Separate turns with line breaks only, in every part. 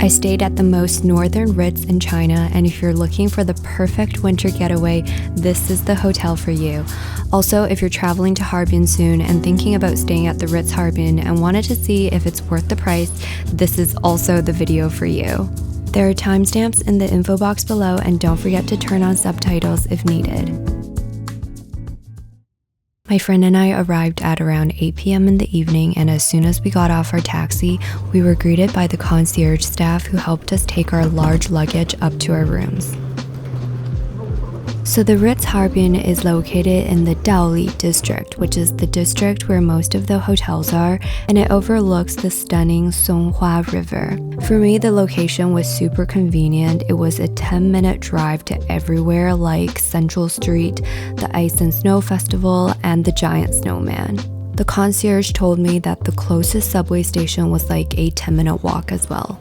I stayed at the most northern Ritz in China, and if you're looking for the perfect winter getaway, this is the hotel for you. Also, if you're traveling to Harbin soon and thinking about staying at the Ritz Harbin and wanted to see if it's worth the price, this is also the video for you. There are timestamps in the info box below, and don't forget to turn on subtitles if needed. My friend and I arrived at around 8 p.m. in the evening, and as soon as we got off our taxi, we were greeted by the concierge staff who helped us take our large luggage up to our rooms. So the Ritz Harbin is located in the Daoli district, which is the district where most of the hotels are, and it overlooks the stunning Songhua River. For me, the location was super convenient. It was a 10-minute drive to everywhere like Central Street, the Ice and Snow Festival, and the Giant Snowman. The concierge told me that the closest subway station was like a 10-minute walk as well.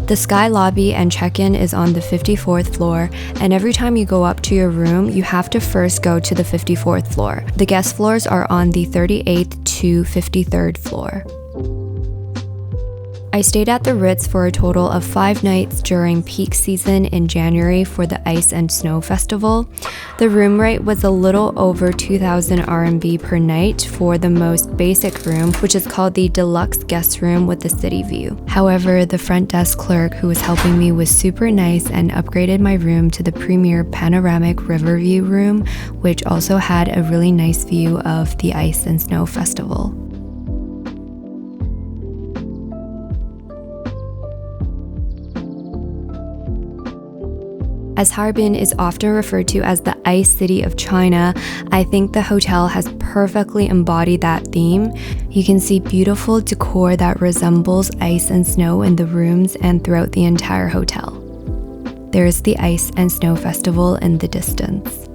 The Sky Lobby and check-in is on the 54th floor, and every time you go up to your room, you have to first go to the 54th floor. The guest floors are on the 38th to 53rd floor. I stayed at the Ritz for a total of 5 nights during peak season in January for the Ice and Snow Festival. The room rate was a little over 2,000 RMB per night for the most basic room, which is called the Deluxe Guest Room with the city view. However, the front desk clerk who was helping me was super nice and upgraded my room to the premier panoramic river view room, which also had a really nice view of the Ice and Snow Festival. As Harbin is often referred to as the Ice City of China, I think the hotel has perfectly embodied that theme. You can see beautiful decor that resembles ice and snow in the rooms and throughout the entire hotel. There's the Ice and Snow Festival in the distance.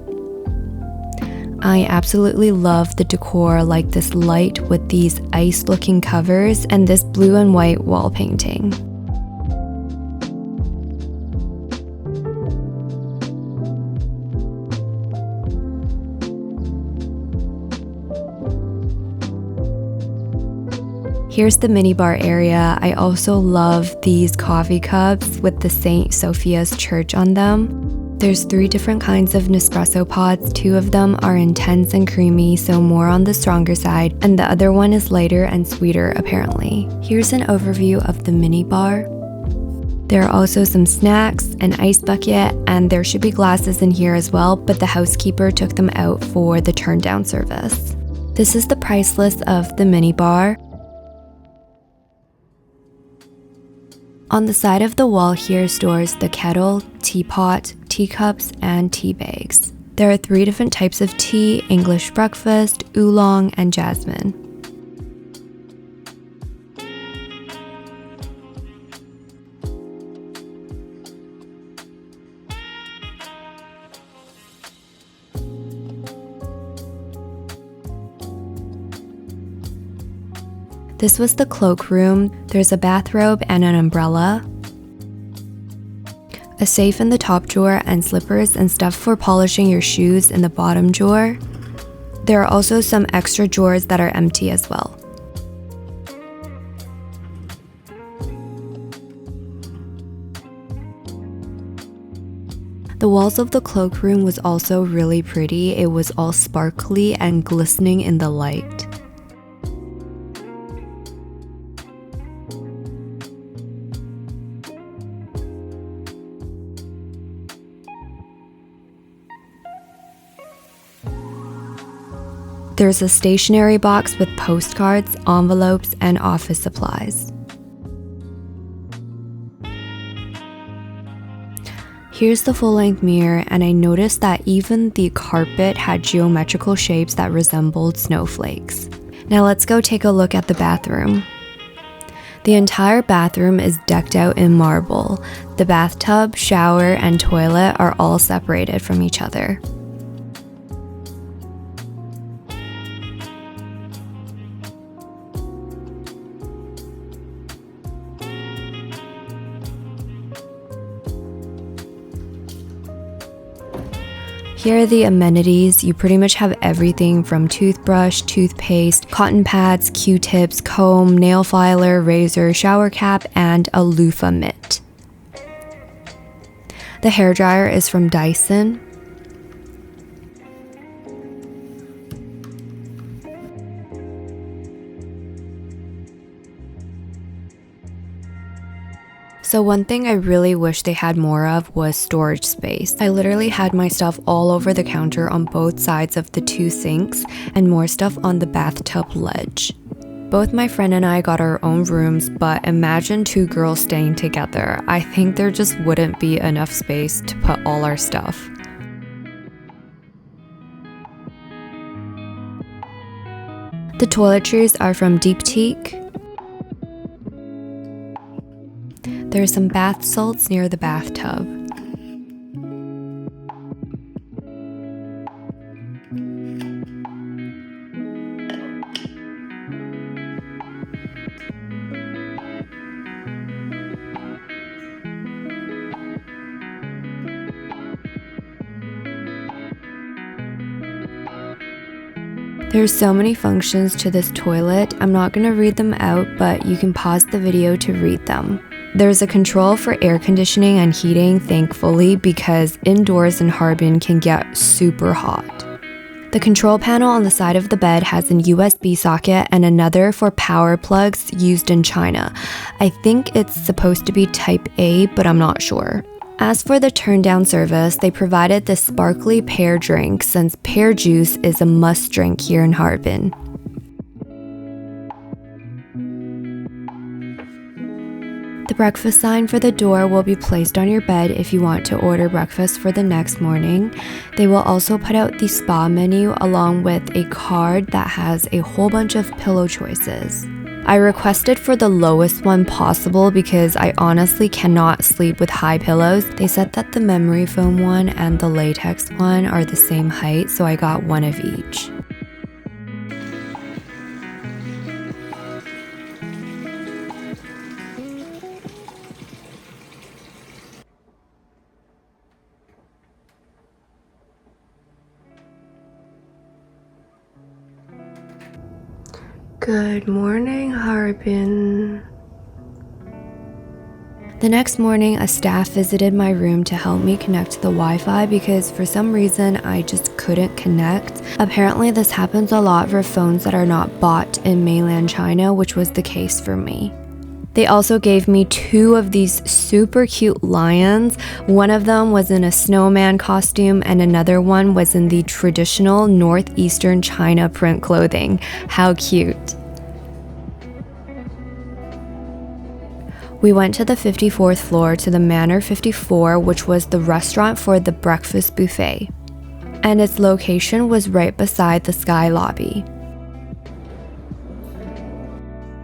I absolutely love the decor, like this light with these ice-looking covers and this blue and white wall painting. Here's the minibar area. I also love these coffee cups with the St. Sophia's Church on them. There's 3 different kinds of Nespresso pods. 2 of them are intense and creamy, so more on the stronger side, and the other one is lighter and sweeter apparently. Here's an overview of the minibar. There are also some snacks, an ice bucket, and there should be glasses in here as well, but the housekeeper took them out for the Turndown Service. This is the price list of the minibar. On the side of the wall here stores the kettle, teapot, teacups, and tea bags. There are 3 different types of tea: English breakfast, oolong, and jasmine. This was the cloakroom. There's a bathrobe and an umbrella, a safe in the top drawer, and slippers and stuff for polishing your shoes in the bottom drawer. There are also some extra drawers that are empty as well. The walls of the cloakroom was also really pretty. It was all sparkly and glistening in the light. There's a stationery box with postcards, envelopes, and office supplies. Here's the full-length mirror, and I noticed that even the carpet had geometrical shapes that resembled snowflakes. Now let's go take a look at the bathroom. The entire bathroom is decked out in marble. The bathtub, shower, and toilet are all separated from each other. Here are the amenities. You pretty much have everything from toothbrush, toothpaste, cotton pads, Q-tips, comb, nail filer, razor, shower cap, and a loofah mitt. The hairdryer is from Dyson. So one thing I really wish they had more of was storage space. I literally had my stuff all over the counter on both sides of the two sinks and more stuff on the bathtub ledge. Both my friend and I got our own rooms, but imagine two girls staying together. I think there just wouldn't be enough space to put all our stuff. The toiletries are from Deep Teak. There are some bath salts near the bathtub. There's so many functions to this toilet. I'm not going to read them out, but you can pause the video to read them. There's a control for air conditioning and heating, thankfully, because indoors in Harbin can get super hot. The control panel on the side of the bed has an USB socket and another for power plugs used in China. I think it's supposed to be type A, but I'm not sure. As for the Turndown Service, they provided this sparkly pear drink since pear juice is a must drink here in Harbin. The breakfast sign for the door will be placed on your bed if you want to order breakfast for the next morning. They will also put out the spa menu along with a card that has a whole bunch of pillow choices. I requested for the lowest one possible because I honestly cannot sleep with high pillows. They said that the memory foam one and the latex one are the same height, so I got one of each. Good morning, Harbin. The next morning, a staff visited my room to help me connect to the Wi-Fi because for some reason I just couldn't connect. Apparently this happens a lot for phones that are not bought in mainland China, which was the case for me. They also gave me two of these super cute lions. One of them was in a snowman costume and another one was in the traditional northeastern China print clothing. How cute. We went to the 54th floor to the Manor 54, which was the restaurant for the breakfast buffet. And its location was right beside the Sky Lobby.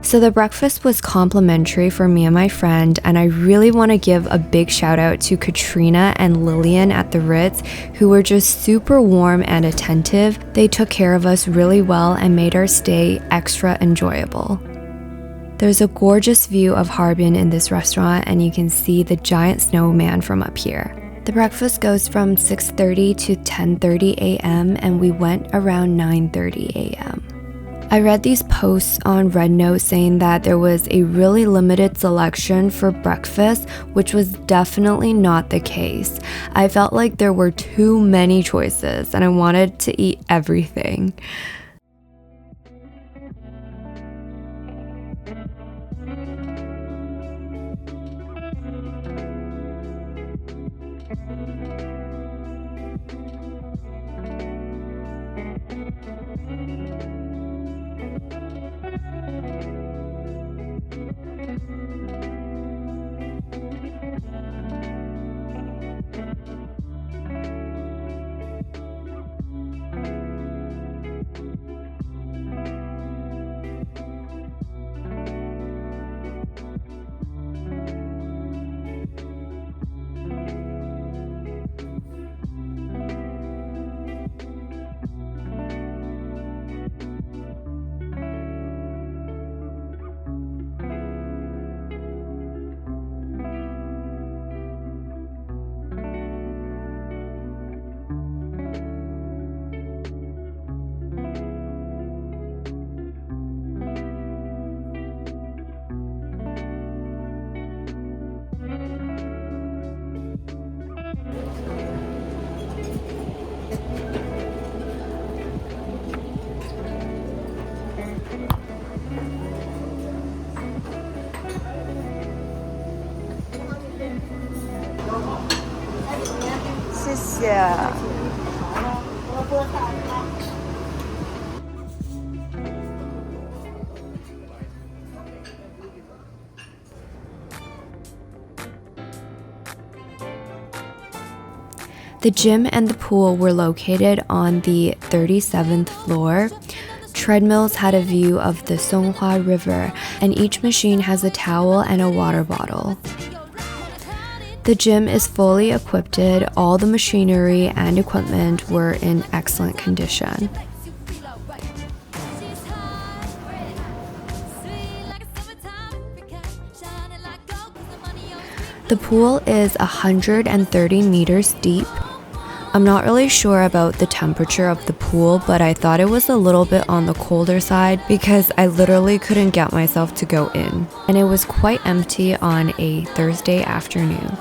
So the breakfast was complimentary for me and my friend, and I really want to give a big shout out to Katrina and Lillian at the Ritz, who were just super warm and attentive. They took care of us really well and made our stay extra enjoyable. There's a gorgeous view of Harbin in this restaurant, and you can see the giant snowman from up here. The breakfast goes from 6:30 to 10:30 a.m. and we went around 9:30 a.m. I read these posts on RedNote saying that there was a really limited selection for breakfast, which was definitely not the case. I felt like there were too many choices and I wanted to eat everything. Yeah. The gym and the pool were located on the 37th floor. Treadmills had a view of the Songhua River, and each machine has a towel and a water bottle. The gym is fully equipped. All the machinery and equipment were in excellent condition. The pool is 130 meters deep. I'm not really sure about the temperature of the pool, but I thought it was a little bit on the colder side because I literally couldn't get myself to go in. And it was quite empty on a Thursday afternoon.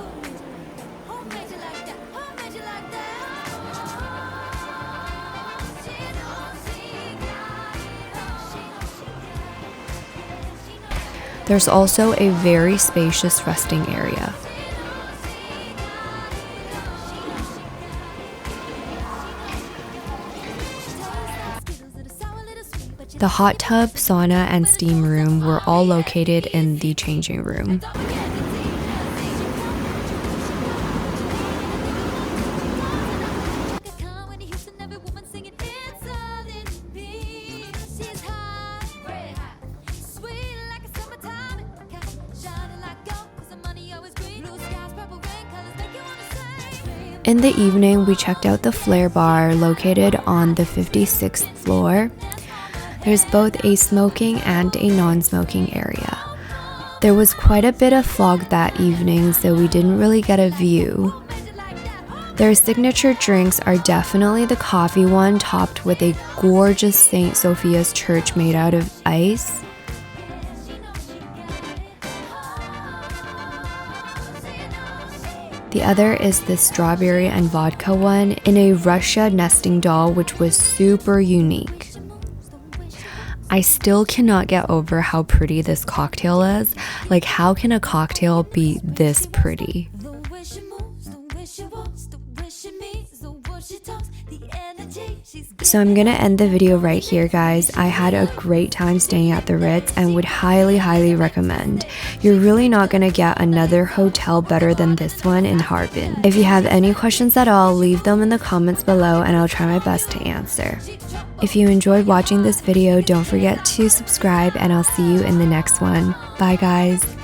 There's also a very spacious resting area. The hot tub, sauna, and steam room were all located in the changing room. In the evening, we checked out the Flair Bar located on the 56th floor. There's both a smoking and a non-smoking area. There was quite a bit of fog that evening, so we didn't really get a view. Their signature drinks are definitely the coffee one, topped with a gorgeous St. Sophia's church made out of ice. The other is the strawberry and vodka one in a Russia nesting doll, which was super unique. I still cannot get over how pretty this cocktail is. Like, how can a cocktail be this pretty? So I'm gonna end the video right here, guys. I had a great time staying at the Ritz and would highly recommend. You're really not gonna get another hotel better than this one in Harbin. If you have any questions at all, leave them in the comments below and I'll try my best to answer. If you enjoyed watching this video, don't forget to subscribe and I'll see you in the next one. Bye, guys.